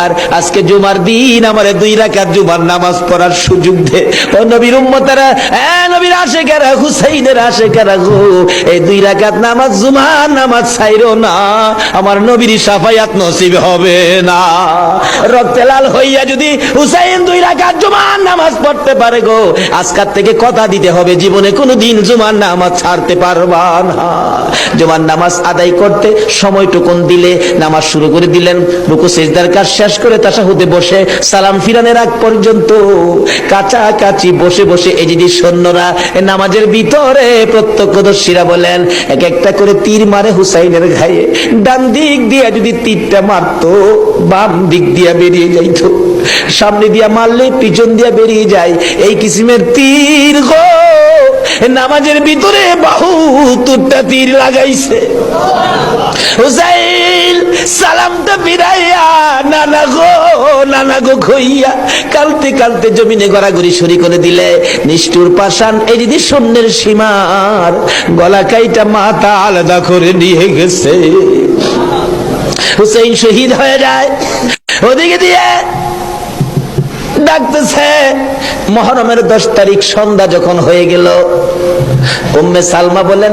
আর আজকে জুমার দিন আমারে 2 রাকাত জুমার নামাজ পড়ার সুযোগ দে। ও নবীর উম্মতেরা, নবীর আশিকেরা, হুসাইনের আশিকেরা গো, এই 2 রাকাত নামাজ জুমার নামাজ ছাইরো না, আমার নবীর শাফায়াত নসিব হবে না। রক্তে লাল হইয়া যদি হুসাইন 2 রাকাত জুমার নামাজ পড়তে পারে গো, আজকাল থেকে কথা দিতে হবে জীবনে কোনোদিন জুমার নামাজ ছাড়তে পারবা না। জুমার নামাজ আদায় করতে সময়টুকুন দিলে নামাজ শুরু করে দিলেন, রুকু সিজদার কাজ শেষ করে তাশাহুদে বসে সালাম ফিরানোর আগ পর্যন্ত কাছাকাছি বসে বসে এই যে সৈন্যরা নামাজের ভিতরে প্রত্যক্ষদর্শীরা বলেন এক একটা করে তীর মারে হুসাইনের গায়ে। ডান দিক দিয়ে যদি তীরটা মারতো, বাম দিক দিয়া বেরিয়ে যাইতো, সামনে দিয়া মারলে পিছন দিয়া বেরিয়ে যায়, এই কিসিমের তীর গো নামাজের ভিতরে 72টা তীর লাগাইছে। হুসাইন সালামটা ফিরাইয়া নানা গো কইয়া কালতে কালতে জমিনে গড়াগড়ি শুরু করে দিলে। নিষ্ঠুর পাষাণ এই যদি সৈন্যের সীমার গলা কাইটা মাথা আলাদা করে নিয়ে গেছে। হুসাইন শহীদ হয়ে যায়। ওদিকে দিয়ে ডাকতেছে। মহরমের 10 তারিখ সন্ধ্যা যখন হয়ে গেল, উম্মে সালমা বলেন